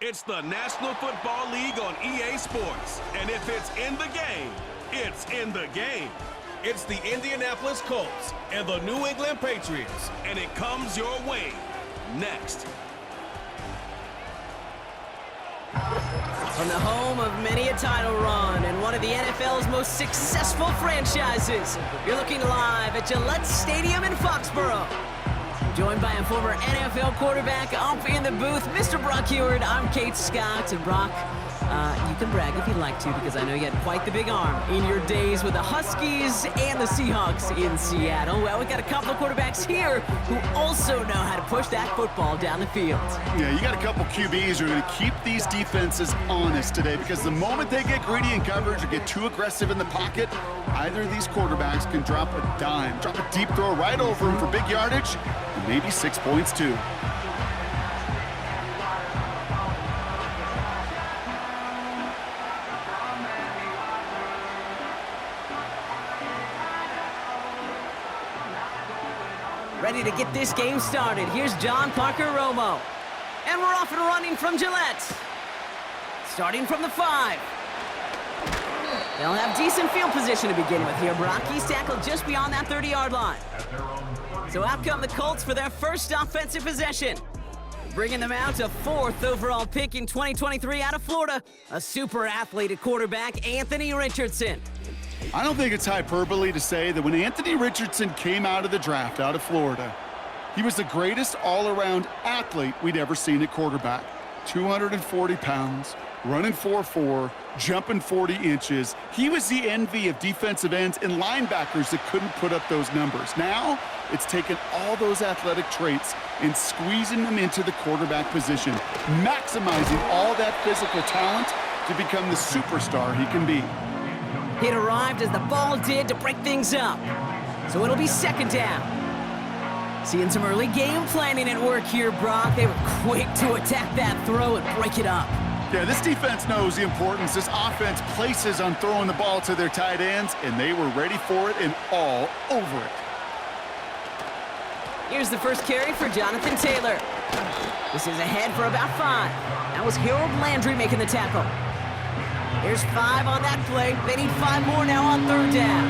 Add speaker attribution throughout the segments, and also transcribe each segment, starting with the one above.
Speaker 1: It's the National Football League on EA Sports. And if it's in the game, it's in the game. It's the Indianapolis Coits and the New England Patriots. And it comes your way next.
Speaker 2: From the home of many a title run and one of the NFL's most successful franchises, you're looking live at Gillette Stadium in Foxborough. Joined by a former NFL quarterback up in the booth, Mr. Brock Heward. I'm Kate Scott, and Brock, you can brag if you'd like to, because I know you had quite the big arm in your days with the Huskies and the Seahawks in Seattle. Well, we've got a couple of quarterbacks here who also know how to push that football down the field.
Speaker 3: Yeah, you got a couple QBs who are going to keep these defenses honest today, because the moment they get greedy in coverage or get too aggressive in the pocket, either of these quarterbacks can drop a dime, drop a deep throw right over him for big yardage, and maybe 6 points too.
Speaker 2: Ready to get this game started. Here's John Parker Romo. And we're off and running from Gillette. Starting from the 5. They'll have decent field position to begin with here. Brock, he's tackled just beyond that 30-yard line. So out come the Colts for their first offensive possession. Bringing them out, a 4th overall pick in 2023 out of Florida. A super athlete at quarterback, Anthony Richardson.
Speaker 3: I don't think it's hyperbole to say that when Anthony Richardson came out of the draft out of Florida, he was the greatest all-around athlete we'd ever seen at quarterback. 240 pounds, running 4.4, jumping 40 inches. He was the envy of defensive ends and linebackers that couldn't put up those numbers. Now, it's taken all those athletic traits and squeezing them into the quarterback position, maximizing all that physical talent to become the superstar he can be.
Speaker 2: It arrived as the ball did to break things up. So it'll be second down. Seeing some early game planning at work here, Brock. They were quick to attack that throw and break it up.
Speaker 3: Yeah, this defense knows the importance this offense places on throwing the ball to their tight ends, and they were ready for it and all over it.
Speaker 2: Here's the first carry for Jonathan Taylor. This is ahead for about 5. That was Harold Landry making the tackle. There's 5 on that play. They need 5 more now on third down.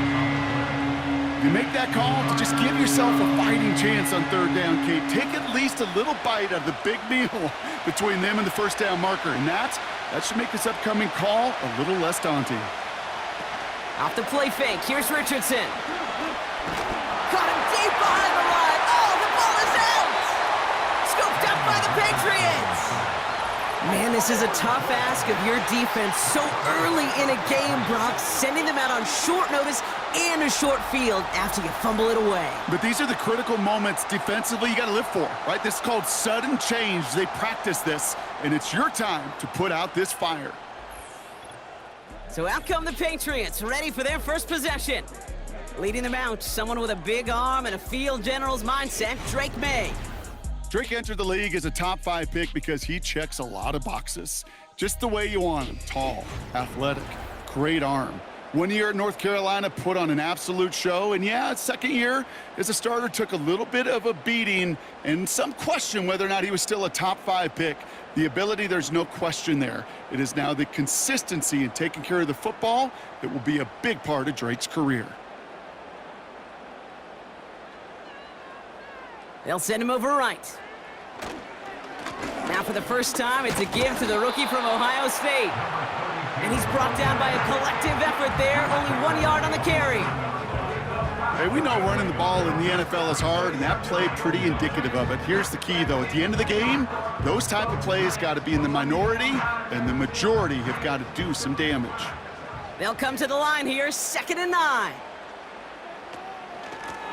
Speaker 3: You make that call to just give yourself a fighting chance on third down, Kate. Take at least a little bite of the big meal between them and the first down marker. And that should make this upcoming call a little less daunting.
Speaker 2: Off the play fake. Here's Richardson. Caught him deep behind the line. Oh, the ball is out! Scooped up by the Patriots. Man, this is a tough ask of your defense so early in a game, Brock, sending them out on short notice and a short field after you fumble it away.
Speaker 3: But these are the critical moments defensively you got to live for, right? This is called sudden change. They practice this, and it's your time to put out this fire.
Speaker 2: So out come the Patriots, ready for their first possession. Leading them out, someone with a big arm and a field general's mindset, Drake May.
Speaker 3: Drake entered the league as a top 5 pick because he checks a lot of boxes. Just the way you want him. Tall, athletic, great arm. 1 year at North Carolina, put on an absolute show. And yeah, second year as a starter took a little bit of a beating and some question whether or not he was still a top 5 pick. The ability, there's no question there. It is now the consistency in taking care of the football that will be a big part of Drake's career.
Speaker 2: They'll send him over right. Now for the first time, it's a give to the rookie from Ohio State. And he's brought down by a collective effort there, only 1 yard on the carry.
Speaker 3: Hey, we know running the ball in the NFL is hard, and that play pretty indicative of it. Here's the key, though. At the end of the game, those type of plays got to be in the minority, and the majority have got to do some damage.
Speaker 2: They'll come to the line here, 2nd and 9.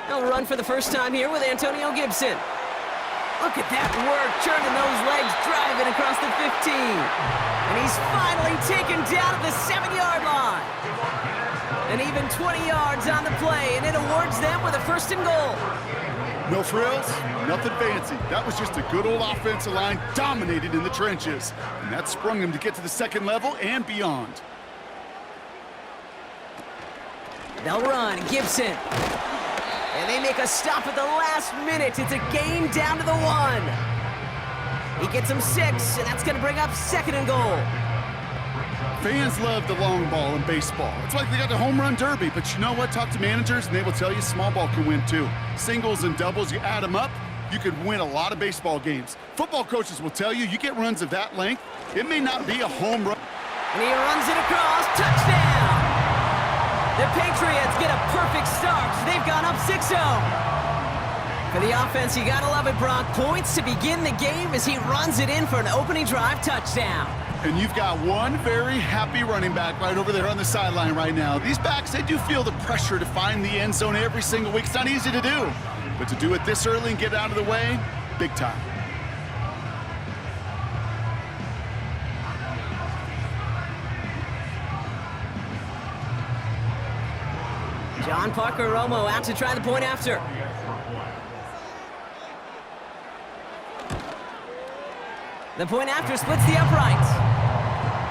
Speaker 2: They'll run for the first time here with Antonio Gibson. Look at that work, churning those legs, driving across the 15. And he's finally taken down at the 7-yard line. And even 20 yards on the play, and it awards them with a 1st and goal.
Speaker 3: No frills, nothing fancy. That was just a good old offensive line dominated in the trenches. And that sprung them to get to the 2nd level and beyond.
Speaker 2: They'll run, Gibson. And they make a stop at the last minute. It's a gain down to the 1. He gets him 6, and that's going to bring up 2nd and goal.
Speaker 3: Fans love the long ball in baseball. It's like they got the home run derby, but you know what? Talk to managers, and they will tell you small ball can win too. Singles and doubles, you add them up, you could win a lot of baseball games. Football coaches will tell you get runs of that length, it may not be a home run.
Speaker 2: And he runs it across. Touchdown! The Patriots get a perfect start. They've gone up 6-0. For the offense, you gotta love it, Brock. Points to begin the game as he runs it in for an opening drive touchdown.
Speaker 3: And you've got one very happy running back right over there on the sideline right now. These backs, they do feel the pressure to find the end zone every single week. It's not easy to do. But to do it this early and get out of the way, big time.
Speaker 2: John Parker Romo out to try the point after. The point after splits the uprights.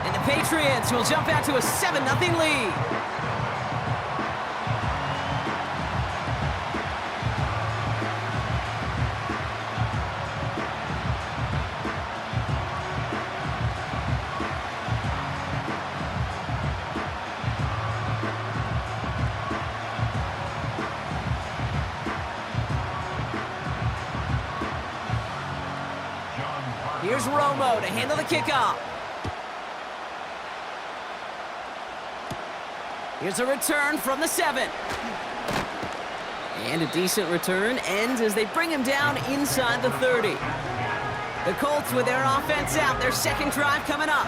Speaker 2: And the Patriots will jump out to a 7-0 lead. Here's Romo to handle the kickoff. Here's a return from the 7. And a decent return ends as they bring him down inside the 30. The Colts with their offense out, their second drive coming up.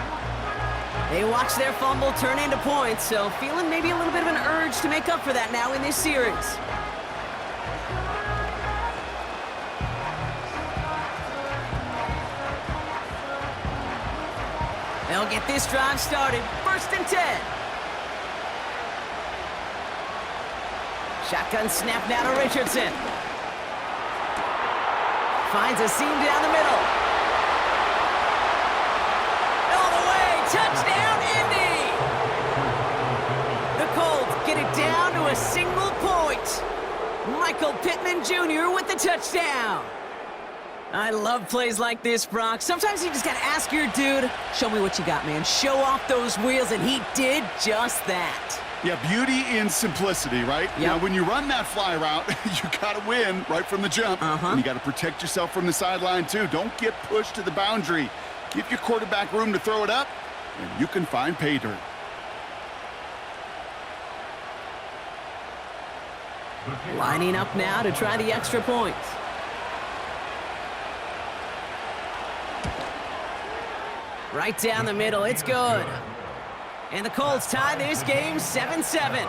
Speaker 2: They watch their fumble turn into points, so feeling maybe a little bit of an urge to make up for that now in this series. They'll get this drive started. 1st and 10. Shotgun snap now to Richardson. Finds a seam down the middle. All the way. Touchdown, Indy! The Colts get it down to a single point. Michael Pittman Jr. with the touchdown. I love plays like this, Brock. Sometimes you just gotta ask your dude, show me what you got, man. Show off those wheels, and he did just that.
Speaker 3: Yeah, beauty in simplicity, right?
Speaker 2: Yep.
Speaker 3: Now, when you run that fly route, you gotta win right from the jump. And you gotta protect yourself from the sideline, too. Don't get pushed to the boundary. Give your quarterback room to throw it up, and you can find pay dirt.
Speaker 2: Lining up now to try the extra points. Right down the middle, it's good. And the Colts tie this game 7-7.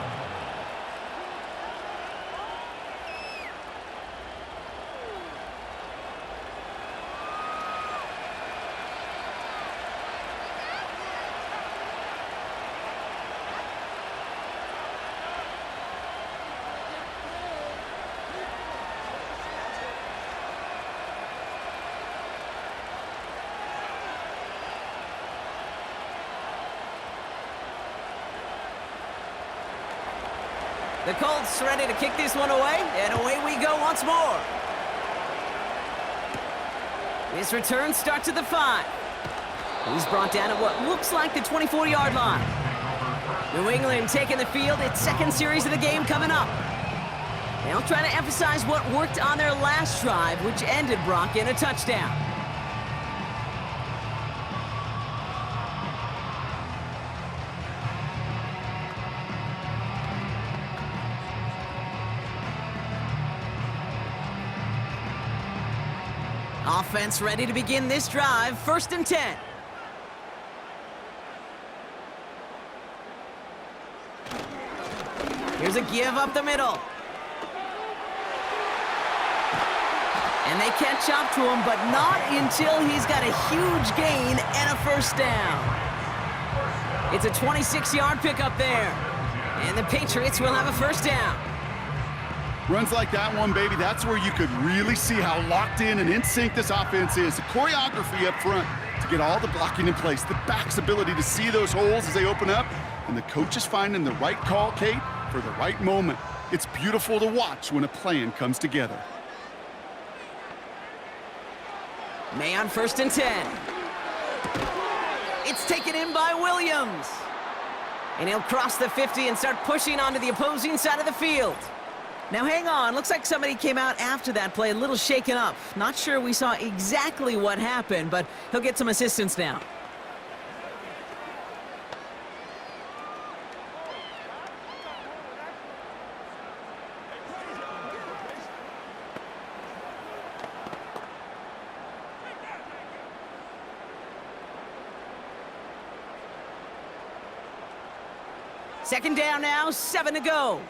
Speaker 2: The Colts ready to kick this one away, and away we go once more. This return starts at the 5. He's brought down at what looks like the 24-yard line. New England taking the field, its second series of the game coming up. They'll try to emphasize what worked on their last drive, which ended, Brock, in a touchdown. Offense ready to begin this drive. 1st and 10. Here's a give up the middle. And they catch up to him, but not until he's got a huge gain and a 1st down. It's a 26-yard pickup there. And the Patriots will have a 1st down.
Speaker 3: Runs like that one, baby, that's where you could really see how locked in and in sync this offense is. The choreography up front to get all the blocking in place, the back's ability to see those holes as they open up, and the coaches finding the right call, Kate, for the right moment. It's beautiful to watch when a plan comes together.
Speaker 2: May on 1st and 10. It's taken in by Williams. And he'll cross the 50 and start pushing onto the opposing side of the field. Now hang on, looks like somebody came out after that play a little shaken up. Not sure we saw exactly what happened, but he'll get some assistance now. Second down now, 7 to go.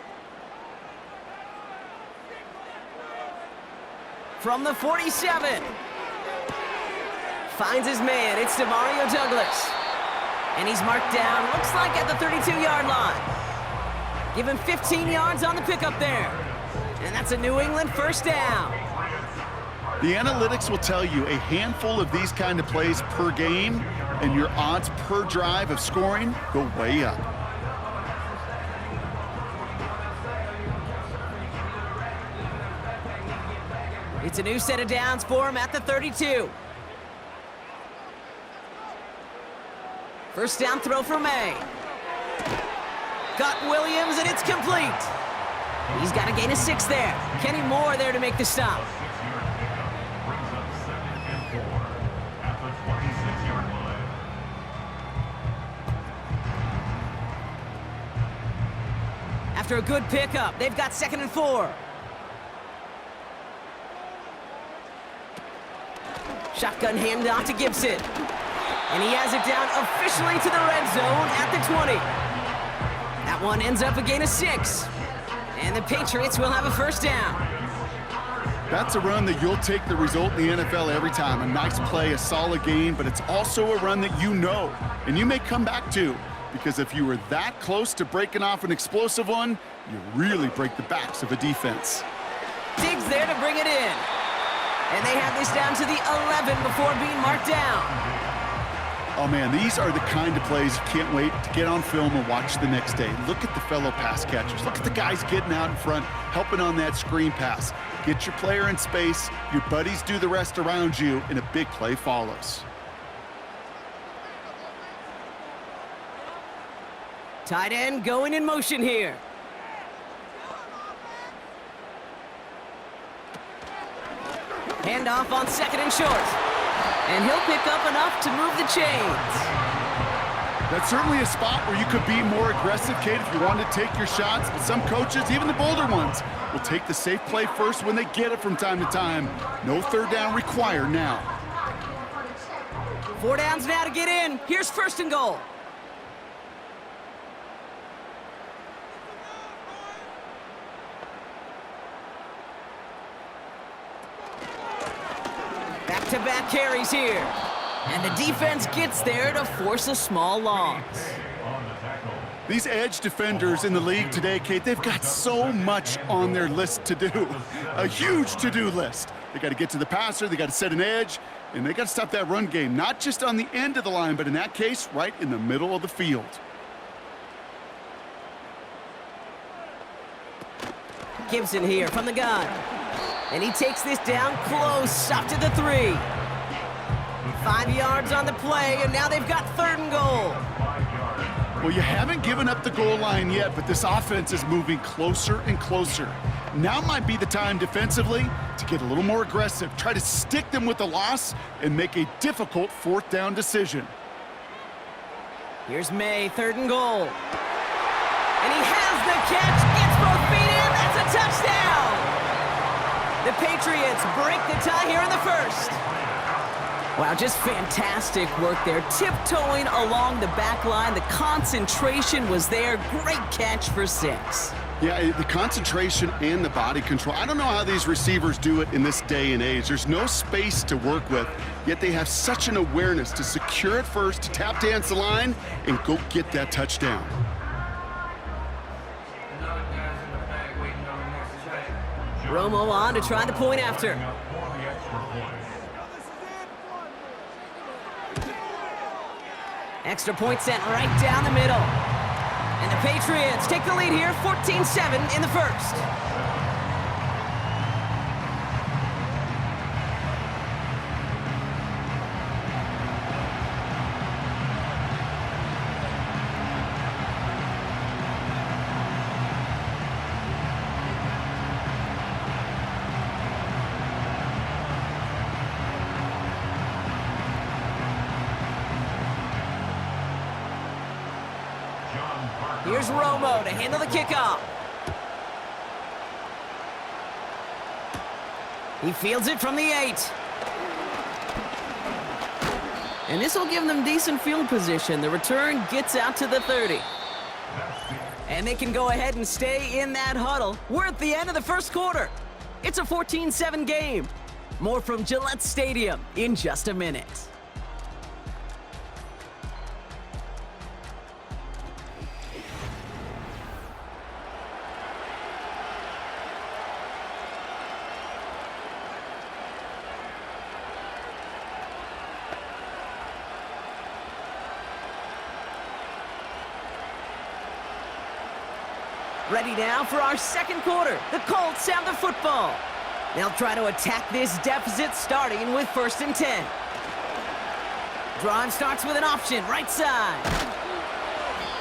Speaker 2: From the 47. Finds his man, it's Demario Douglas. And he's marked down, looks like at the 32-yard line. Give him 15 yards on the pickup there. And that's a New England first down.
Speaker 3: The analytics will tell you a handful of these kind of plays per game, and your odds per drive of scoring go way up.
Speaker 2: It's a new set of downs for him at the 32. First down throw for May. Got Williams, and it's complete. He's got a gain of 6 there. Kenny Moore there to make the stop. After a good pickup, they've got 2nd and 4. Shotgun handoff to Gibson. And he has it down officially to the red zone at the 20. That one ends up a gain of 6. And the Patriots will have a first down.
Speaker 3: That's a run that you'll take the result in the NFL every time. A nice play, a solid gain, but it's also a run that you know, and you may come back to, because if you were that close to breaking off an explosive one, you really break the backs of a defense.
Speaker 2: Diggs there to bring it in. And they have this down to the 11 before being marked down.
Speaker 3: Oh, man, these are the kind of plays you can't wait to get on film and watch the next day. Look at the fellow pass catchers. Look at the guys getting out in front, helping on that screen pass. Get your player in space, your buddies do the rest around you, and a big play follows.
Speaker 2: Tight end going in motion here. Handoff on 2nd and short. And he'll pick up enough to move the chains.
Speaker 3: That's certainly a spot where you could be more aggressive, Kate, if you want to take your shots. But some coaches, even the bolder ones, will take the safe play first when they get it from time to time. No third down required now.
Speaker 2: 4 downs now to get in. Here's 1st and goal. Back-to-back carries here. And the defense gets there to force a small loss.
Speaker 3: These edge defenders in the league today, Kate, they've got so much on their list to do. A huge to-do list. They got to get to the passer, they got to set an edge, and they got to stop that run game, not just on the end of the line, but in that case, right in the middle of the field.
Speaker 2: Gibson here from the gun. And he takes this down close, up to the 3. 5 yards on the play, and now they've got 3rd and goal.
Speaker 3: Well, you haven't given up the goal line yet, but this offense is moving closer and closer. Now might be the time defensively to get a little more aggressive, try to stick them with the loss, and make a difficult 4th down decision.
Speaker 2: Here's May, 3rd and goal. And he has the catch, gets both feet in, that's a touchdown! The Patriots break the tie here in the 1st. Wow, just fantastic work there. Tiptoeing along the back line. The concentration was there. Great catch for 6.
Speaker 3: Yeah, the concentration and the body control. I don't know how these receivers do it in this day and age. There's no space to work with, yet they have such an awareness to secure it first, to tap dance the line, and go get that touchdown.
Speaker 2: Romo on to try the point after. Extra point sent right down the middle. And the Patriots take the lead here, 14-7 in the 1st. Here's Romo to handle the kickoff. He fields it from the 8. And this will give them decent field position. The return gets out to the 30. And they can go ahead and stay in that huddle. We're at the end of the first quarter. It's a 14-7 game. More from Gillette Stadium in just a minute. Ready now for our second quarter. The Colts have the football. They'll try to attack this deficit starting with 1st and 10. Drive starts with an option, right side.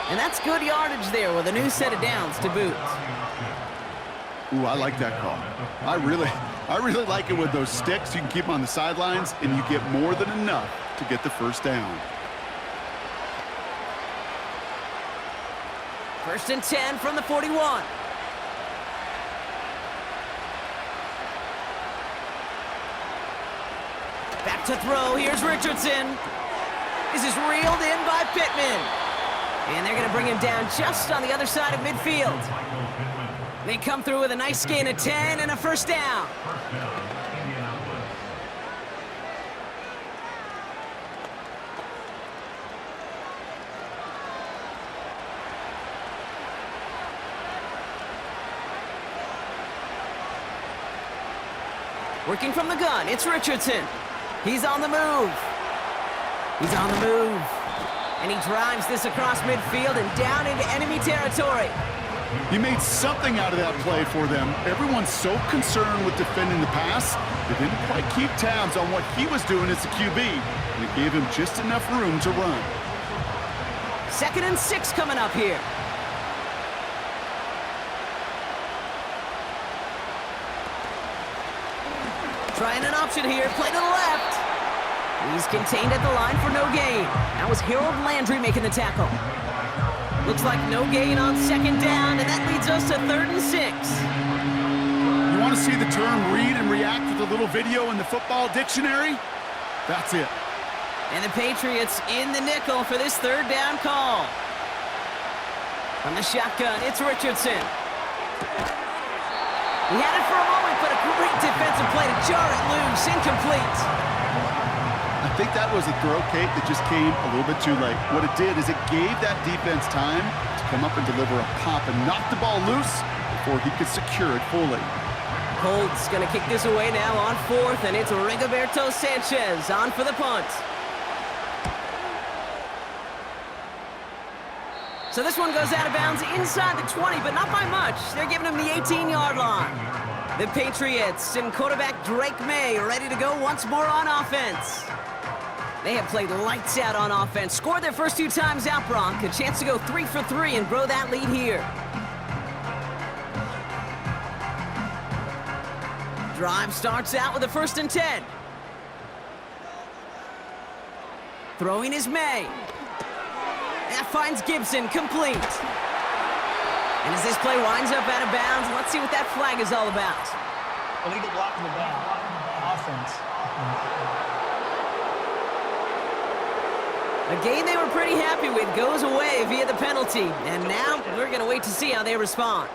Speaker 2: And that's good yardage there with a new set of downs to boot.
Speaker 3: Ooh, I like that call. I really like it with those sticks. You can keep them on the sidelines, and you get more than enough to get the first down.
Speaker 2: 1st and 10 from the 41. Back to throw. Here's Richardson. This is reeled in by Pittman. And they're going to bring him down just on the other side of midfield. They come through with a nice gain of 10 and a first down. Working from the gun, it's Richardson. He's on the move. He's on the move. And he drives this across midfield and down into enemy territory.
Speaker 3: He made something out of that play for them. Everyone's so concerned with defending the pass, they didn't quite keep tabs on what he was doing as a QB. And it gave him just enough room to run.
Speaker 2: 2nd and 6 coming up here. Trying an option here, play to the left. He's contained at the line for no gain. That was Harold Landry making the tackle. Looks like no gain on 2nd down, and that leads us to 3rd and 6.
Speaker 3: You want to see the term read and react with a little video in the football dictionary? That's it.
Speaker 2: And the Patriots in the nickel for this 3rd down call. From the shotgun, it's Richardson. He had it for a moment, but a great defensive play to jar it loose, incomplete.
Speaker 3: I think that was a throw, Kate, that just came a little bit too late. What it did is it gave that defense time to come up and deliver a pop and knock the ball loose before he could secure it fully.
Speaker 2: Colts going to kick this away now on 4th, and it's Rigoberto Sanchez on for the punt. So this one goes out of bounds inside the 20, but not by much. They're giving him the 18-yard line. The Patriots and quarterback Drake May are ready to go once more on offense. They have played lights out on offense, scored their first 2 times out, Bronk. A chance to go 3 for 3 and grow that lead here. Drive starts out with a 1st and 10. Throwing is May. That finds Gibson, complete. And as this play winds up out of bounds, let's see what that flag is all about.
Speaker 4: Illegal blocking the down. Offense.
Speaker 2: A game they were pretty happy with goes away via the penalty. And now we're going to wait to see how they respond.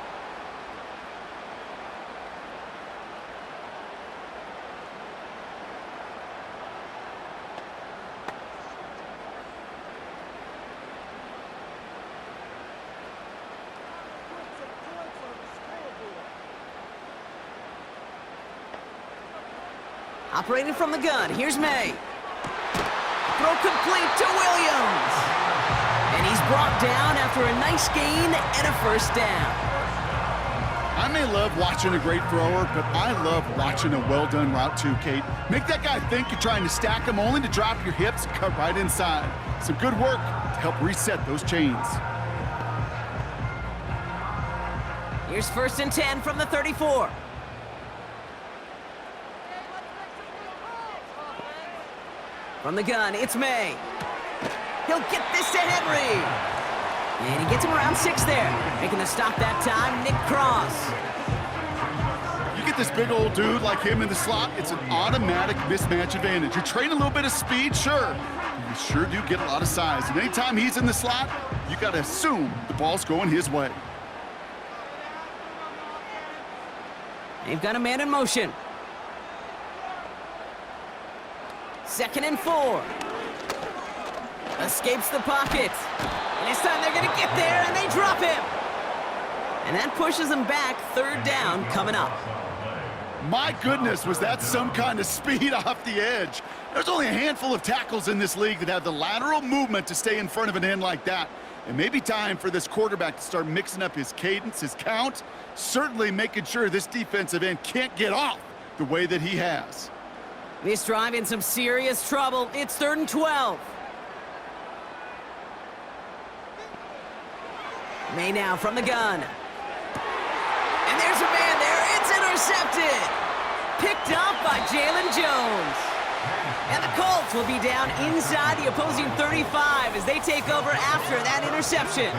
Speaker 2: Operating from the gun, here's May. Throw complete to Williams. And he's brought down after a nice gain and a first down.
Speaker 3: I may love watching a great thrower, but I love watching a well-done route too, Kate. Make that guy think you're trying to stack him only to drop your hips and cut right inside. Some good work to help reset those chains.
Speaker 2: Here's 1st and 10 from the 34. From the gun, it's May. He'll get this to Henry. And he gets him around 6 there. Making the stop that time, Nick Cross.
Speaker 3: You get this big old dude like him in the slot, it's an automatic mismatch advantage. You're trading a little bit of speed, sure. You sure do get a lot of size. And anytime he's in the slot, you got to assume the ball's going his way.
Speaker 2: They've got a man in motion. 2nd and 4. Escapes the pocket. And this time they're going to get there, and they drop him. And that pushes them back. 3rd down coming up.
Speaker 3: My goodness, was that some kind of speed off the edge. There's only a handful of tackles in this league that have the lateral movement to stay in front of an end like that. It may be time for this quarterback to start mixing up his cadence, his count, certainly making sure this defensive end can't get off the way that he has.
Speaker 2: This drive in some serious trouble. It's 3rd and 12. May now from the gun. And there's a man there. It's intercepted. Picked up by Jalen Jones. And the Colts will be down inside the opposing 35 as they take over after that interception.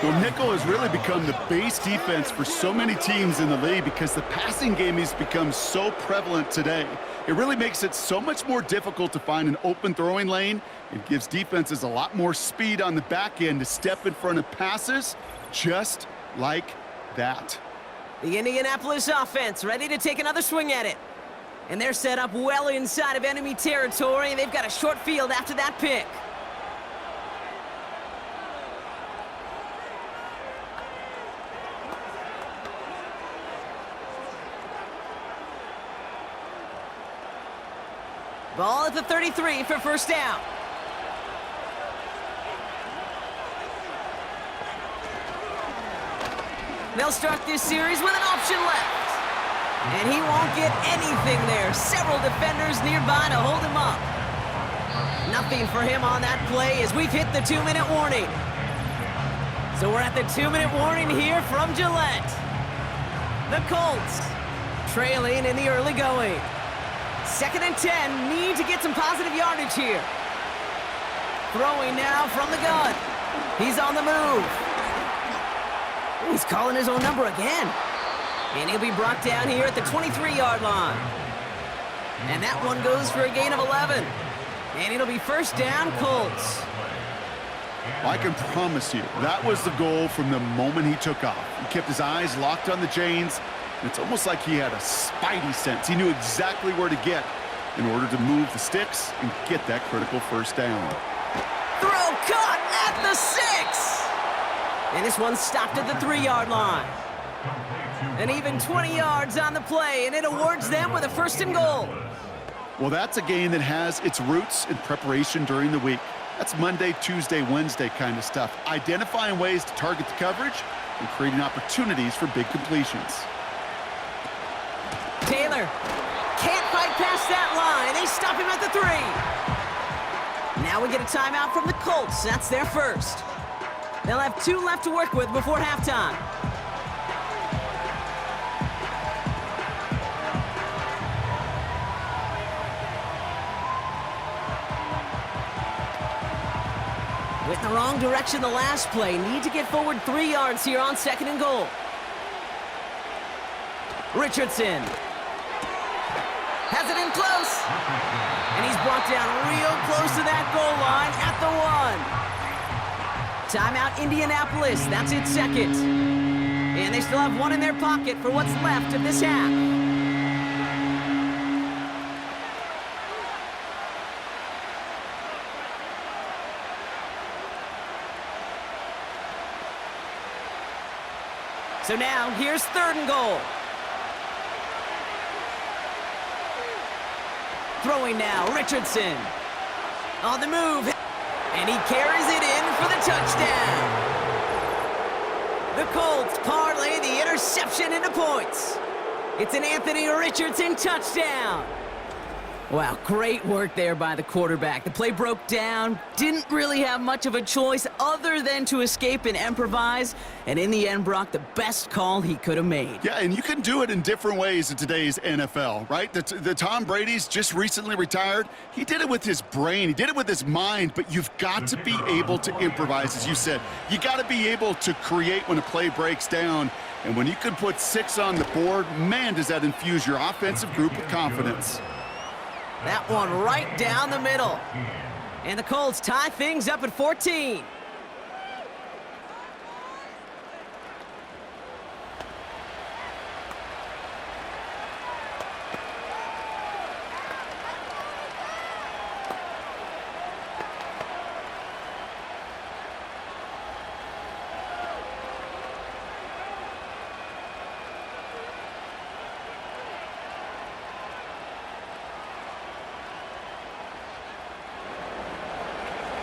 Speaker 3: Well, nickel has really become the base defense for so many teams in the league because the passing game has become so prevalent today. It really makes it so much more difficult to find an open throwing lane. It gives defenses a lot more speed on the back end to step in front of passes just like that.
Speaker 2: The Indianapolis offense ready to take another swing at it. And they're set up well inside of enemy territory. They've got a short field after that pick. Ball at the 33 for 1st down. They'll start this series with an option left. And he won't get anything there. Several defenders nearby to hold him up. Nothing for him on that play as we've hit the 2-minute warning. So we're at the 2-minute warning here from Gillette. The Colts trailing in the early going. 2nd and 10, need to get some positive yardage here. Throwing now from the gun. He's on the move. He's calling his own number again. And he'll be brought down here at the 23-yard line. And that one goes for a gain of 11. And it'll be 1st down, Colts.
Speaker 3: I can promise you, that was the goal from the moment he took off. He kept his eyes locked on the chains. It's almost like he had a spidey sense. He knew exactly where to get in order to move the sticks and get that critical 1st down.
Speaker 2: Throw caught at the 6. And this one stopped at the 3-yard line. And even 20 yards on the play, and it awards them with a 1st and goal.
Speaker 3: Well, that's a game that has its roots in preparation during the week. That's Monday, Tuesday, Wednesday kind of stuff. Identifying ways to target the coverage and creating opportunities for big completions.
Speaker 2: Taylor can't fight past that line. They stop him at the 3. Now we get a timeout from the Colts. That's their 1st. They'll have 2 left to work with before halftime. Went in the wrong direction the last play. Need to get forward 3 yards here on 2nd and goal. Richardson has it in close. And he's brought down real close to that goal line at the 1. Timeout Indianapolis. That's its 2nd. And they still have 1 in their pocket for what's left of this half. So now, here's 3rd and goal. Throwing now, Richardson. On the move. And he carries it in for the touchdown. The Colts parlay the interception into points. It's an Anthony Richardson touchdown. Wow, great work there by the quarterback. The play broke down, didn't really have much of a choice other than to escape and improvise, and in the end, Brock, the best call he could have made.
Speaker 3: Yeah, and you can do it in different ways in today's NFL, right? The Tom Brady's just recently retired. He did it with his brain. He did it with his mind, but you've got to be able to improvise, as you said. You got to be able to create when a play breaks down, and when you can put 6 on the board, man, does that infuse your offensive group with confidence.
Speaker 2: That one right down the middle. And the Colts tie things up at 14.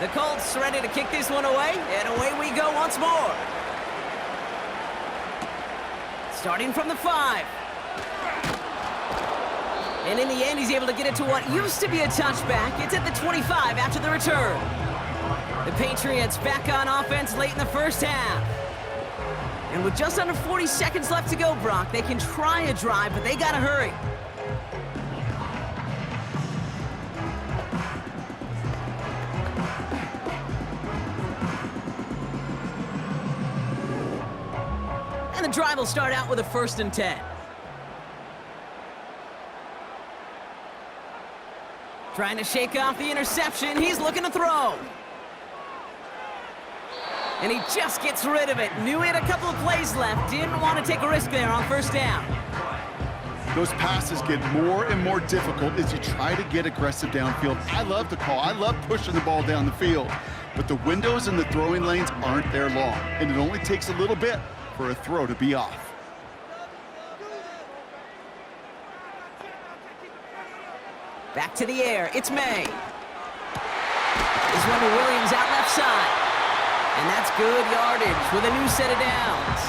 Speaker 2: The Colts ready to kick this one away, and away we go once more. Starting from the 5. And in the end, he's able to get it to what used to be a touchback. It's at the 25 after the return. The Patriots back on offense late in the first half. And with just under 40 seconds left to go, Brock, they can try a drive, but they gotta hurry. And the drive will start out with a 1st and 10. Trying to shake off the interception. He's looking to throw. And he just gets rid of it. Knew he had a couple of plays left. Didn't want to take a risk there on 1st down.
Speaker 3: Those passes get more and more difficult as you try to get aggressive downfield. I love the call. I love pushing the ball down the field. But the windows in the throwing lanes aren't there long. And it only takes a little bit for a throw to be off.
Speaker 2: Back to the air. It's May. This one to Williams out left side. And that's good yardage with a new set of downs.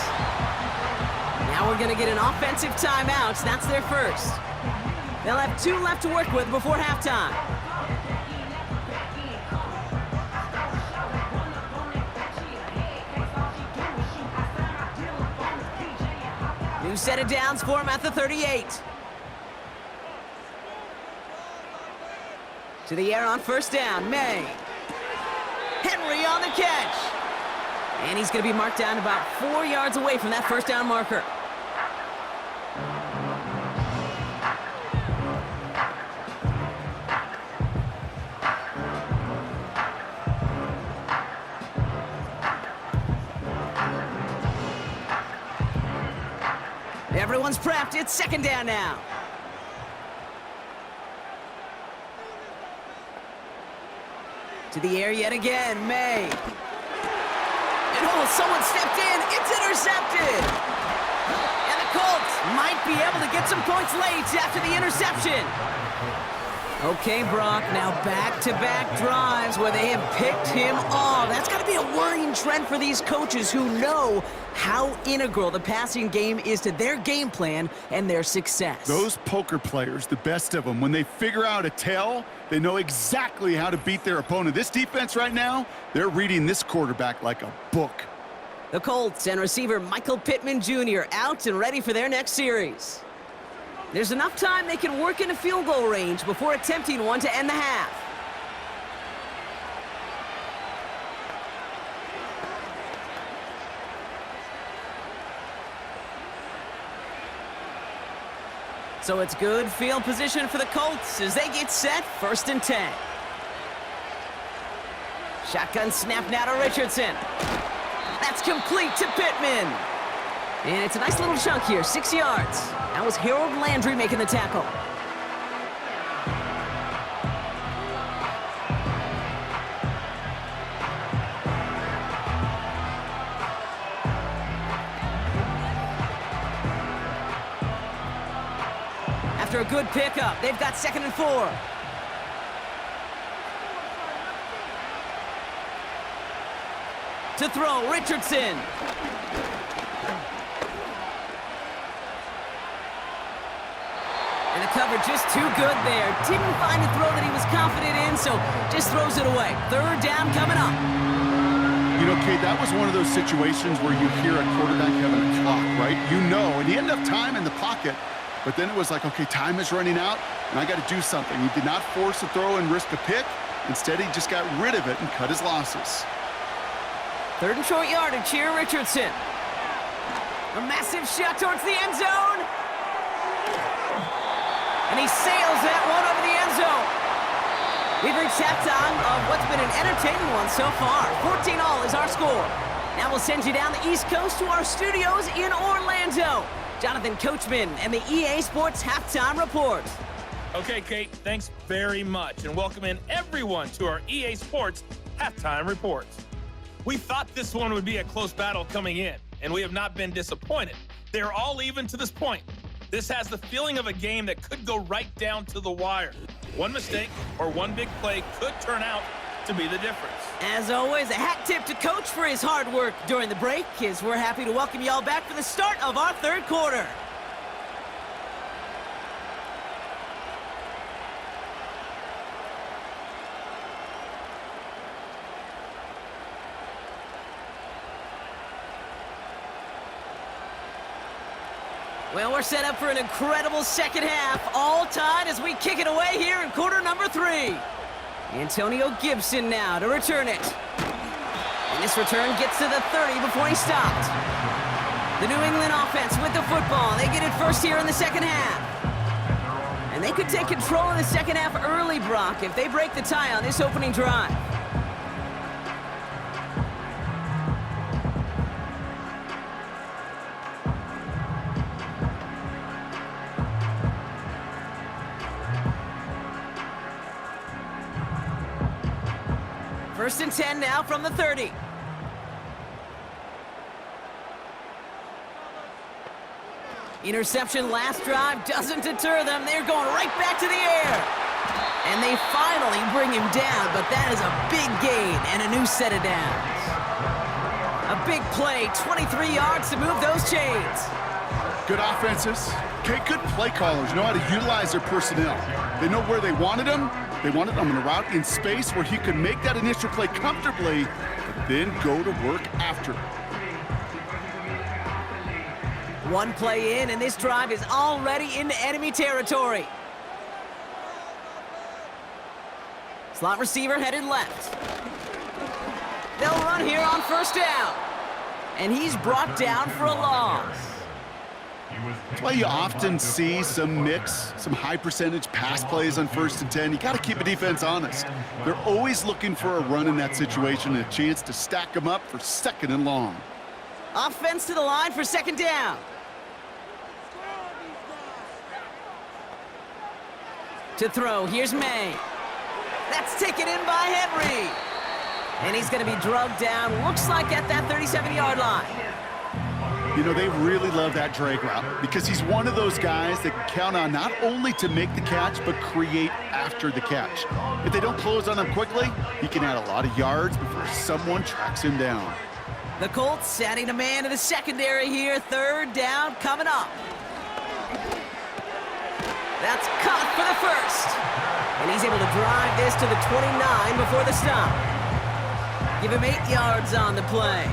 Speaker 2: Now we're going to get an offensive timeout. That's their first. They'll have 2 left to work with before halftime. New set of downs for him at the 38. To the air on 1st down, May. Henry on the catch. And he's going to be marked down about 4 yards away from that 1st down marker. Everyone's prepped. It's 2nd down now. To the air yet again, May. And oh, someone stepped in. It's intercepted. And the Colts might be able to get some points late after the interception. Okay, Brock, now back-to-back drives where they have picked him off. That's got to be a worrying trend for these coaches who know how integral the passing game is to their game plan and their success.
Speaker 3: Those poker players, the best of them, when they figure out a tell, they know exactly how to beat their opponent. This defense right now, they're reading this quarterback like a book.
Speaker 2: The Colts and receiver Michael Pittman Jr. out and ready for their next series. There's enough time they can work into field goal range before attempting one to end the half. So it's good field position for the Colts as they get set, 1st and 10. Shotgun snap now to Richardson. That's complete to Pittman. And it's a nice little chunk here, 6 yards. That was Harold Landry making the tackle. After a good pickup, they've got 2nd and 4. To throw, Richardson. And the covered just too good there. Didn't find a throw that he was confident in, so just throws it away. Third down coming up.
Speaker 3: You know, Kate, that was one of those situations where you hear a quarterback having a clock, right? You know, and he ended up time in the pocket, but then it was like, okay, time is running out, and I got to do something. He did not force a throw and risk a pick. Instead, he just got rid of it and cut his losses.
Speaker 2: Third and short yardage here, Richardson. A massive shot towards the end zone. And he sails that one over the end zone. We've reached halftime of what's been an entertaining one so far. 14-all is our score. Now we'll send you down the East Coast to our studios in Orlando. Jonathan Coachman and the EA Sports Halftime Report.
Speaker 5: Okay, Kate, thanks very much, and welcome in everyone to our EA Sports Halftime Report. We thought this one would be a close battle coming in, and we have not been disappointed. They're all even to this point. This has the feeling of a game that could go right down to the wire. One mistake or one big play could turn out to be the difference.
Speaker 2: As always, a hat tip to Coach for his hard work during the break, as we're happy to welcome y'all back for the start of our third quarter. Well, we're set up for an incredible second half, all tied as we kick it away here in quarter number 3. Antonio Gibson now to return it. And this return gets to the 30 before he stopped. The New England offense with the football. They get it first here in the second half. And they could take control of the second half early, Brock, if they break the tie on this opening drive. First and 10 now from the 30. Interception last drive doesn't deter them. They're going right back to the air. And they finally bring him down, but that is a big gain and a new set of downs. A big play, 23 yards to move those chains.
Speaker 3: Good offenses. Okay, good play callers know how to utilize their personnel. They know where they wanted them. They wanted him in a route in space where he could make that initial play comfortably, but then go to work after.
Speaker 2: One play in, and this drive is already into enemy territory. Slot receiver headed left. They'll run here on first down. And he's brought down for a loss.
Speaker 3: That's why you often see some mix, some high percentage pass plays on first and 10. You got to keep a defense honest. They're always looking for a run in that situation and a chance to stack them up for second and long.
Speaker 2: Offense to the line for second down. To throw, here's May. That's taken in by Henry. And he's going to be drugged down, looks like at that 37-yard line.
Speaker 3: You know, they really love that drag route because he's one of those guys that can count on not only to make the catch, but create after the catch. If they don't close on him quickly, he can add a lot of yards before someone tracks him down.
Speaker 2: The Colts adding a man to the secondary here. Third down coming up. That's caught for the first. And he's able to drive this to the 29 before the stop. Give him 8 yards on the play.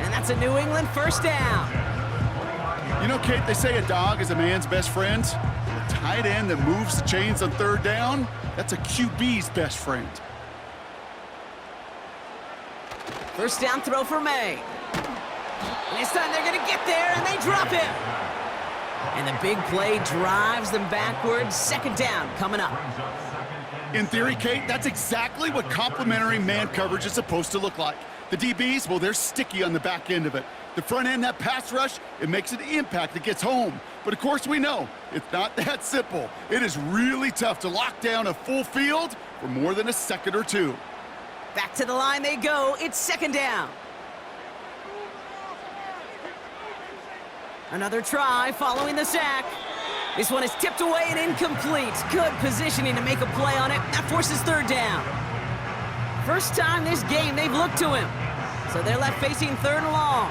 Speaker 2: And that's a New England first down.
Speaker 3: You know, Kate, they say a dog is a man's best friend. A tight end that moves the chains on third down, that's a QB's best friend.
Speaker 2: First down throw for May. And this time they're going to get there, and they drop him. And the big play drives them backwards. Second down coming up.
Speaker 3: In theory, Kate, that's exactly what complementary man coverage is supposed to look like. The DBs, well, they're sticky on the back end of it. The front end, that pass rush, it makes an impact that gets home. But of course we know, it's not that simple. It is really tough to lock down a full field for more than a second or two.
Speaker 2: Back to the line they go. It's second down. Another try following the sack. This one is tipped away and incomplete. Good positioning to make a play on it. That forces third down. First time this game they've looked to him. So they're left facing third and long.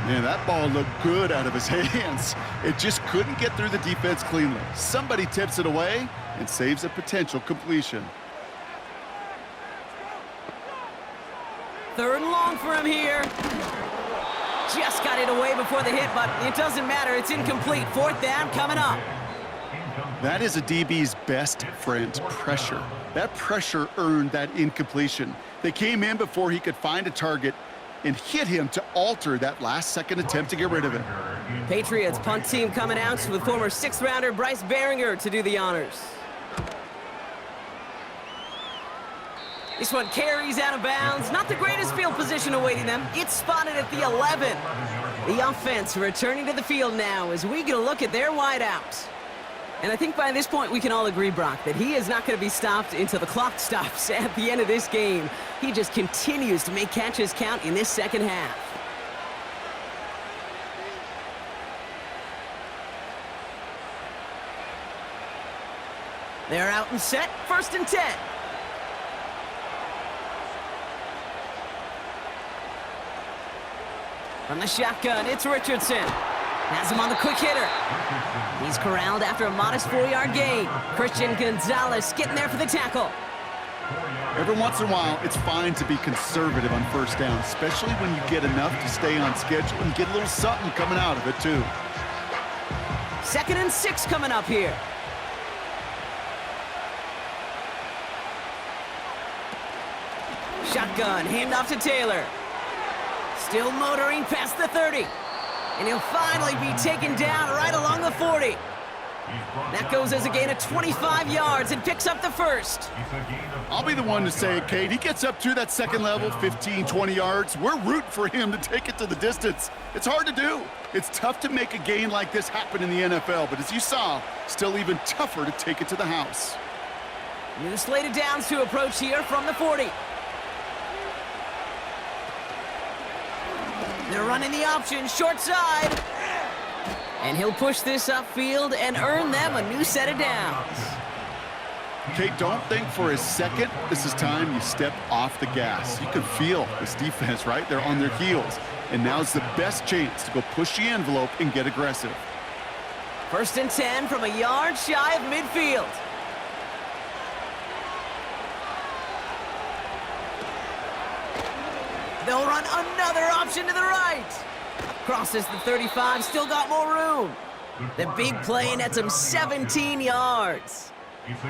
Speaker 3: Man, that ball looked good out of his hands. It just couldn't get through the defense cleanly. Somebody tips it away and saves a potential completion.
Speaker 2: 3rd and long for him here. Just got it away before the hit, but it doesn't matter. It's incomplete. 4th down coming up.
Speaker 3: That is a DB's best friend, pressure. That pressure earned that incompletion. They came in before he could find a target and hit him to alter that last-second attempt to get rid of it.
Speaker 2: Patriots punt team coming out with former 6th-rounder Bryce Behringer to do the honors. This one carries out of bounds. Not the greatest field position awaiting them. It's spotted at the 11. The offense returning to the field now as we get a look at their wideouts. And I think by this point we can all agree, Brock, that he is not going to be stopped until the clock stops at the end of this game. He just continues to make catches count in this second half. They're out and set. 1st and 10. From the shotgun, it's Richardson. Has him on the quick hitter. He's corralled after a modest 4-yard gain. Christian Gonzalez getting there for the tackle.
Speaker 3: Every once in a while, it's fine to be conservative on 1st down, especially when you get enough to stay on schedule and get a little something coming out of it, too.
Speaker 2: 2nd and 6 coming up here. Shotgun, handoff to Taylor. Still motoring past the 30. And he'll finally be taken down right along the 40. That goes as a gain of 25 yards and picks up the 1st.
Speaker 3: I'll be the one to say it, Kate. He gets up to that 2nd level, 15, 20 yards. We're rooting for him to take it to the distance. It's hard to do. It's tough to make a gain like this happen in the NFL, but as you saw, still even tougher to take it to the house.
Speaker 2: New slate of downs to approach here from the 40. They're running the option, short side. And he'll push this upfield and earn them a new set of downs.
Speaker 3: Kate, don't think for a second this is time you step off the gas. You can feel this defense, right? They're on their heels. And now's the best chance to go push the envelope and get aggressive.
Speaker 2: 1st and 10 from a yard shy of midfield. They'll run another option to the right. Crosses the 35, still got more room. The big play nets him 17 yards.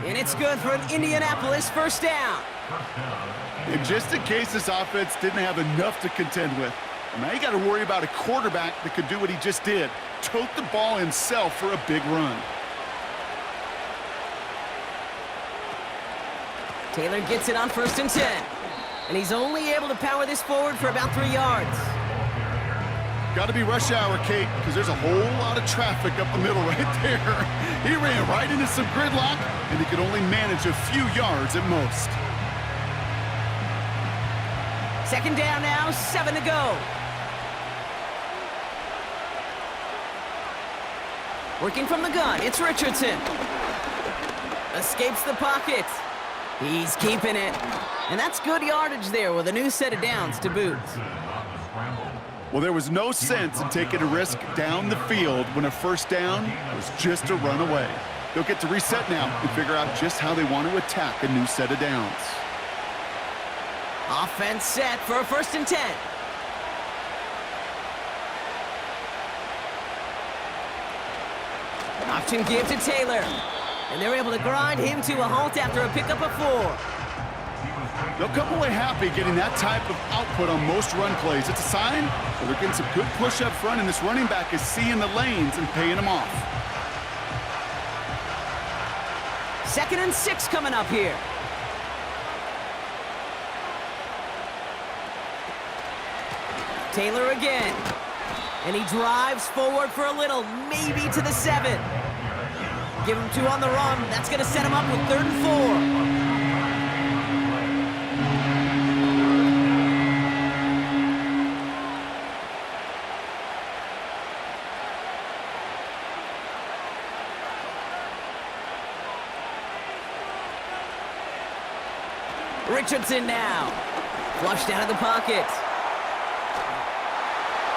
Speaker 2: And it's good for an Indianapolis 1st down.
Speaker 3: And just in case this offense didn't have enough to contend with, now you got to worry about a quarterback that could do what he just did. Tote the ball himself for a big run.
Speaker 2: Taylor gets it on 1st and 10. And he's only able to power this forward for about 3 yards.
Speaker 3: Got to be rush hour, Kate, because there's a whole lot of traffic up the middle right there. He ran right into some gridlock, and he could only manage a few yards at most.
Speaker 2: 2nd down now, 7 to go. Working from the gun, it's Richardson. Escapes the pocket. He's keeping it. And that's good yardage there with a new set of downs to boot.
Speaker 3: Well, there was no sense in taking a risk down the field when a 1st down was just a run away. They'll get to reset now and figure out just how they want to attack a new set of downs.
Speaker 2: Offense set for a 1st and 10. Option give to Taylor. And they're able to grind him to a halt after a pickup of 4.
Speaker 3: They'll come away happy getting that type of output on most run plays. It's a sign that they're getting some good push up front, and this running back is seeing the lanes and paying them off.
Speaker 2: 2nd and 6 coming up here. Taylor again. And he drives forward for a little, maybe to the 7. Give him 2 on the run. That's going to set him up with 3rd and 4. Richardson now. Flushed out of the pocket.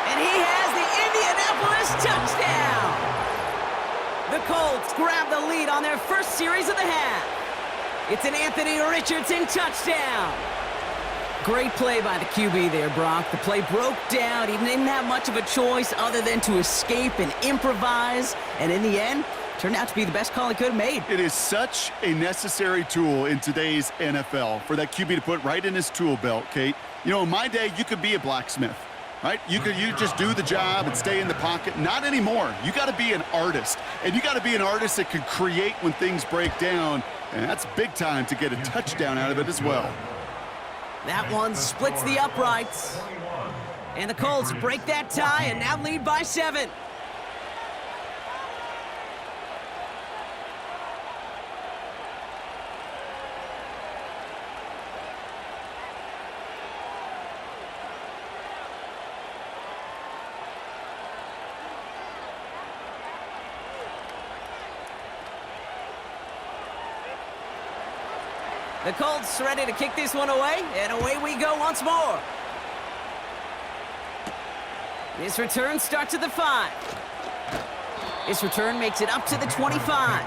Speaker 2: And he has Indianapolis touchdown! The Colts grab the lead on their first series of the half. It's an Anthony Richardson touchdown. Great play by the QB there, Brock. The play broke down. He didn't have much of a choice other than to escape and improvise. And in the end, turned out to be the best call he could have made.
Speaker 3: It is such a necessary tool in today's NFL for that QB to put right in his tool belt, Kate. You know, in my day, you could be a blacksmith, right? You just do the job and stay in the pocket. Not anymore. You got to be an artist. And you got to be an artist that can create when things break down. And that's big time to get a touchdown out of it as well.
Speaker 2: That one splits the uprights. And the Colts break that tie and now lead by 7. The Colts ready to kick this one away, and away we go once more. This return starts at the 5. This return makes it up to the 25.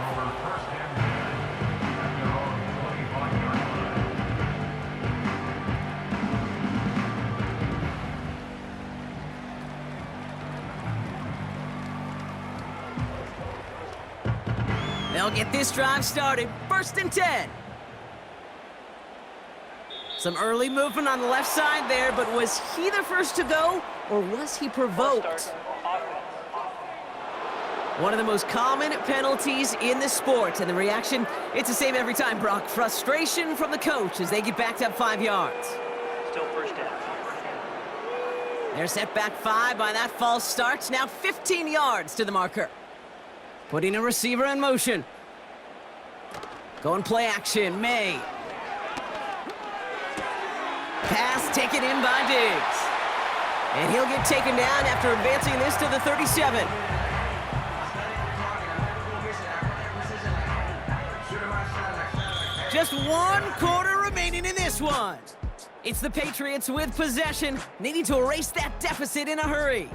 Speaker 2: They'll get this drive started. 1st and 10. Some early movement on the left side there, but was he the first to go, or was he provoked? One of the most common penalties in the sport, and the reaction, it's the same every time, Brock. Frustration from the coach as they get backed up 5 yards.
Speaker 4: Still first down.
Speaker 2: They're set back 5 by that false start. Now 15 yards to the marker. Putting a receiver in motion. Going play action, May. Pass taken in by Diggs. And he'll get taken down after advancing this to the 37. Just 1 quarter remaining in this one. It's the Patriots with possession, needing to erase that deficit in a hurry.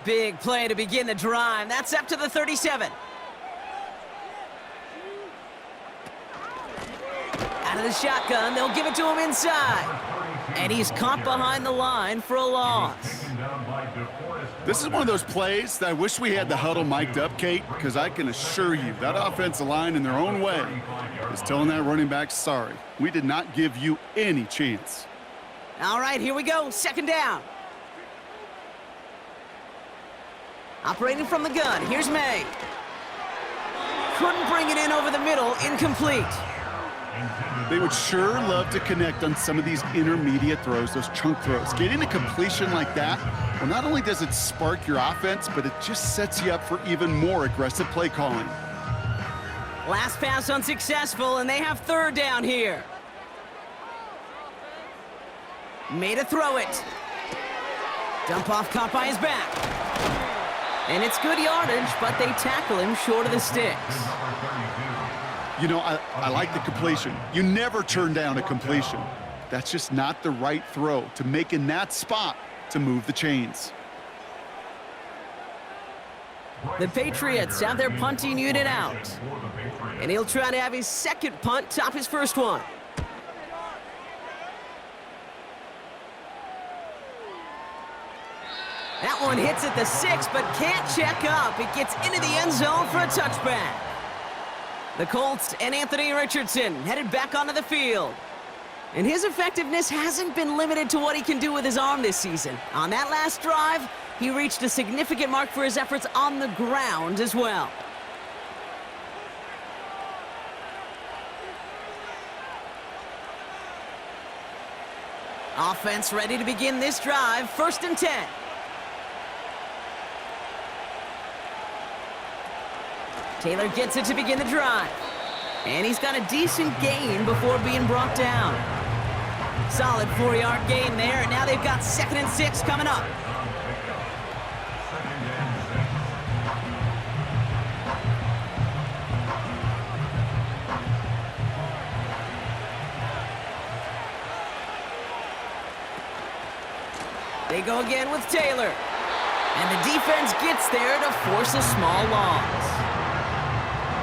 Speaker 2: Big play to begin the drive. That's up to the 37. Out of the shotgun, they'll give it to him inside. And he's caught behind the line for a loss.
Speaker 3: This is one of those plays that I wish we had the huddle mic'd up, Kate, because I can assure you that offensive line in their own way is telling that running back, sorry, we did not give you any chance.
Speaker 2: All right, here we go. 2nd down. Operating from the gun, here's May. Couldn't bring it in over the middle, incomplete.
Speaker 3: They would sure love to connect on some of these intermediate throws, those chunk throws. Getting a completion like that, well, not only does it spark your offense, but it just sets you up for even more aggressive play calling.
Speaker 2: Last pass unsuccessful, and they have 3rd down here. Made a throw it. Dump off caught by his back. And it's good yardage, but they tackle him short of the sticks.
Speaker 3: You know, I like the completion. You never turn down a completion. That's just not the right throw to make in that spot to move the chains.
Speaker 2: The Patriots have their punting unit out. And he'll try to have his 2nd punt top his 1st one. That one hits at the 6, but can't check up. It gets into the end zone for a touchback. The Colts and Anthony Richardson headed back onto the field. And his effectiveness hasn't been limited to what he can do with his arm this season. On that last drive, he reached a significant mark for his efforts on the ground as well. Offense ready to begin this drive. 1st and 10. Taylor gets it to begin the drive. And he's got a decent gain before being brought down. Solid 4-yard gain there, and now they've got 2nd and 6 coming up. They go again with Taylor. And the defense gets there to force a small loss.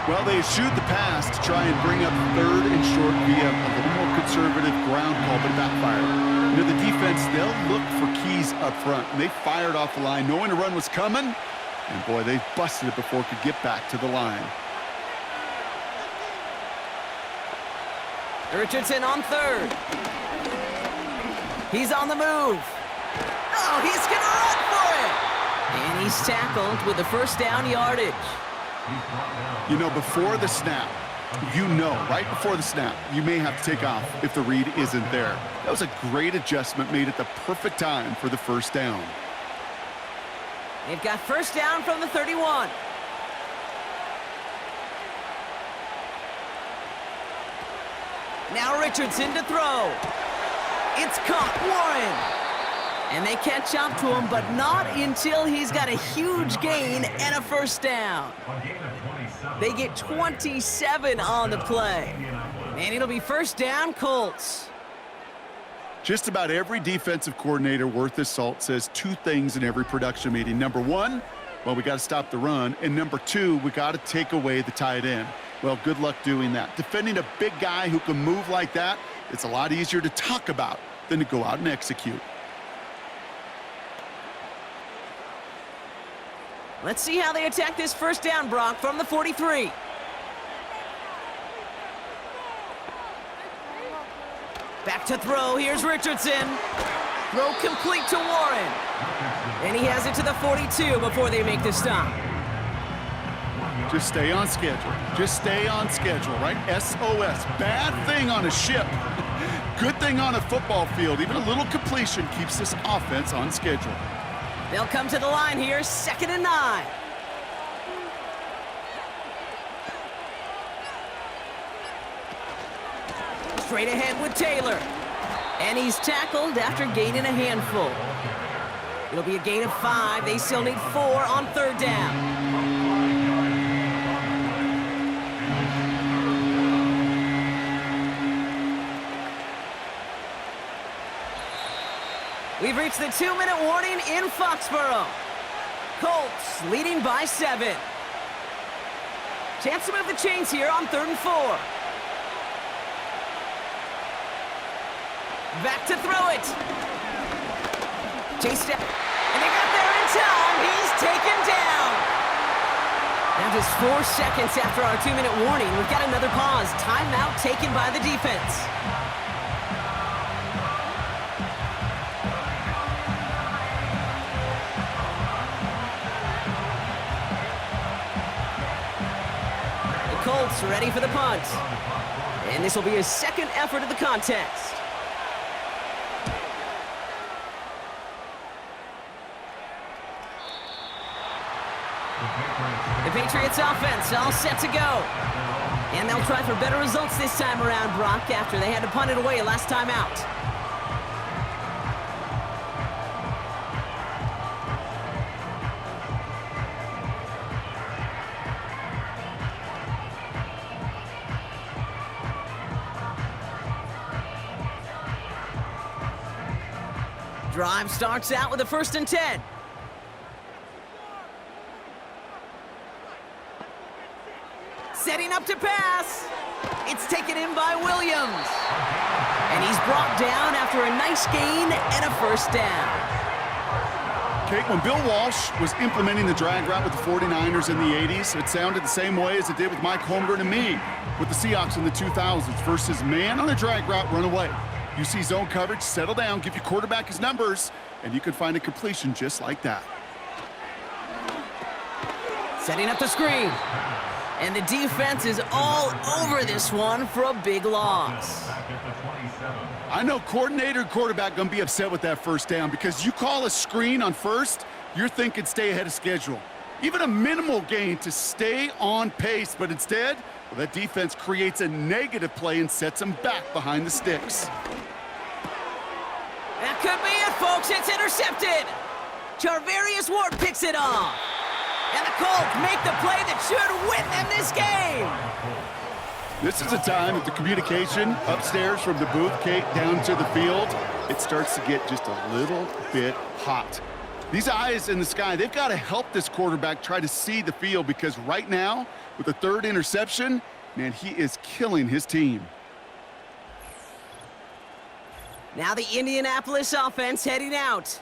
Speaker 3: Well, they eschewed the pass to try and bring up 3rd and short via a little more conservative ground call, but it backfired. You know, the defense, they'll look for keys up front, and they fired off the line knowing a run was coming, and boy, they busted it before it could get back to the line.
Speaker 2: Richardson on 3rd. He's on the move. Oh, he's gonna run for it! And he's tackled with the first down yardage.
Speaker 3: You know, before the snap, right before the snap, you may have to take off if the read isn't there. That was a great adjustment made at the perfect time for the first down.
Speaker 2: They've got first down from the 31. Now Richardson to throw. It's caught, Warren. And they catch up to him, but not until he's got a huge gain and a first down. They get 27 on the play. And it'll be first down, Colts.
Speaker 3: Just about every defensive coordinator worth his salt says 2 things in every production meeting. Number 1, well, we got to stop the run. And number 2, we got to take away the tight end. Well, good luck doing that. Defending a big guy who can move like that, it's a lot easier to talk about than to go out and execute.
Speaker 2: Let's see how they attack this first down, Brock, from the 43. Back to throw. Here's Richardson. Throw complete to Warren. And he has it to the 42 before they make the stop.
Speaker 3: Just stay on schedule. Just stay on schedule, right? SOS. Bad thing on a ship. Good thing on a football field. Even a little completion keeps this offense on schedule.
Speaker 2: They'll come to the line here, 2nd and 9. Straight ahead with Taylor. And he's tackled after gaining a handful. It'll be a gain of 5. They still need 4 on 3rd down. We've reached the 2-minute warning in Foxborough. Colts leading by 7. Chance to move the chains here on 3rd and 4. Back to throw it. Chase down. And they got there in time. He's taken down. Now just 4 seconds after our 2-minute warning, we've got another pause. Timeout taken by the defense. Colts ready for the punt. And this will be his 2nd effort of the contest. The Patriots offense all set to go. And they'll try for better results this time around, Brock, after they had to punt it away last time out. Drive starts out with a 1st and 10. Setting up to pass. It's taken in by Williams. And he's brought down after a nice gain and a first down.
Speaker 3: Okay, when Bill Walsh was implementing the drag route with the 49ers in the 80s, it sounded the same way as it did with Mike Holmgren and me with the Seahawks in the 2000s versus man on a drag route, run away. You see zone coverage, settle down, give your quarterback his numbers, and you can find a completion just like that.
Speaker 2: Setting up the screen. And the defense is all over this one for a big loss.
Speaker 3: I know coordinator and quarterback going to be upset with that first down because you call a screen on 1st, you're thinking stay ahead of schedule. Even a minimal gain to stay on pace, but instead, well, that defense creates a negative play and sets them back behind the sticks.
Speaker 2: That could be it, folks. It's intercepted. Charvarius Ward picks it off. And the Colts make the play that should win them this game.
Speaker 3: This is a time that the communication upstairs from the booth, Kate, down to the field, it starts to get just a little bit hot. These eyes in the sky, they've got to help this quarterback try to see the field, because right now, with the third interception, man, he is killing his team.
Speaker 2: Now the Indianapolis offense heading out.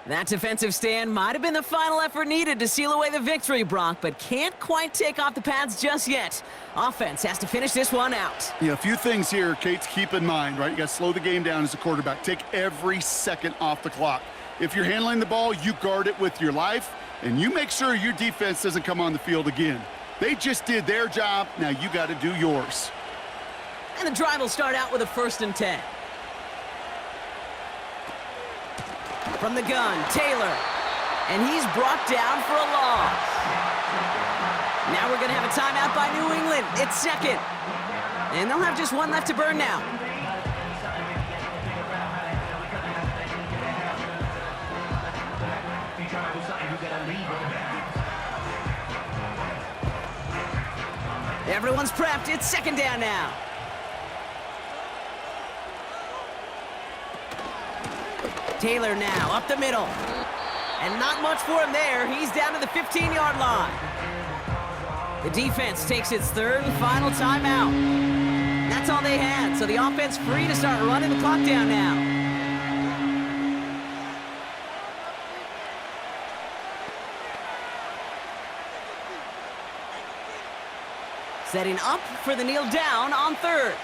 Speaker 2: That defensive stand might have been the final effort needed to seal away the victory, Brock, but can't quite take off the pads just yet. Offense has to finish this one out.
Speaker 3: Yeah, a few things here, Kate, to keep in mind, right? You got to slow the game down as a quarterback. Take every second off the clock. If you're handling the ball, you guard it with your life, and you make sure your defense doesn't come on the field again. They just did their job. Now you got to do yours.
Speaker 2: And the drive will start out with a 1st and 10. From the gun, Taylor. And he's brought down for a loss. Now we're going to have a timeout by New England. It's second. And they'll have just one left to burn now. Everyone's prepped. It's 2nd down now. Taylor now up the middle. And not much for him there. He's down to the 15-yard line. The defense takes its 3rd and final timeout. That's all they had, so the offense free to start running the clock down now. Setting up for the kneel down on 3rd.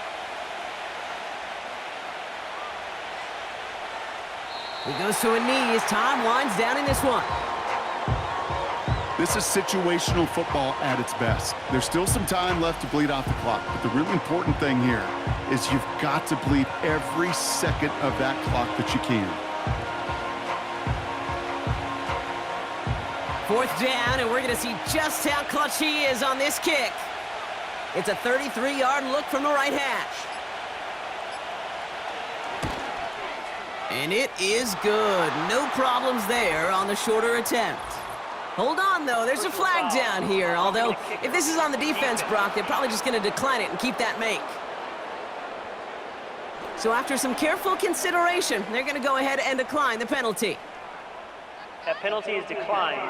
Speaker 2: He goes to a knee as time winds down in this one.
Speaker 3: This is situational football at its best. There's still some time left to bleed off the clock, but the really important thing here is you've got to bleed every second of that clock that you can.
Speaker 2: 4th down, and we're going to see just how clutch he is on this kick. It's a 33-yard look from the right hash. And it is good. No problems there on the shorter attempt. Hold on, though. There's a flag down here. Although, if this is on the defense, Brock, they're probably just going to decline it and keep that make. So after some careful consideration, they're going to go ahead and decline the penalty.
Speaker 4: That penalty is declined.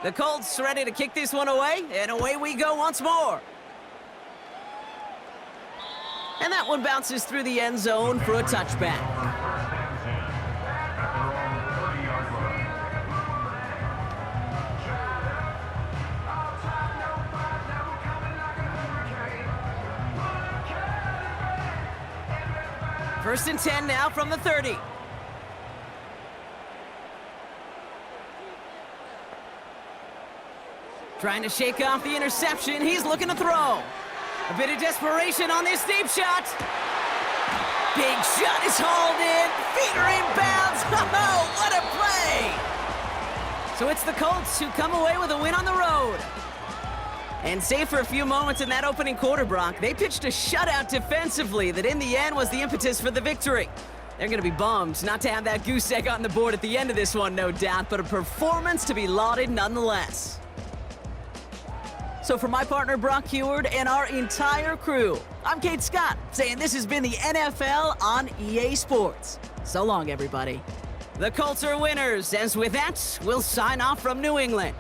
Speaker 2: The Colts ready to kick this one away, and away we go once more. And that one bounces through the end zone for a touchback. First and 10 now from the 30. Trying to shake off the interception. He's looking to throw. A bit of desperation on this deep shot. Big shot is hauled in. Feet are inbounds. Oh, what a play! So it's the Colts who come away with a win on the road. And save for a few moments in that opening quarter, Brock, they pitched a shutout defensively that in the end was the impetus for the victory. They're going to be bummed not to have that goose egg on the board at the end of this one, no doubt, but a performance to be lauded nonetheless. So for my partner, Brock Heward, and our entire crew, I'm Kate Scott, saying this has been the NFL on EA Sports. So long, everybody. The Colts are winners, as with that, we'll sign off from New England.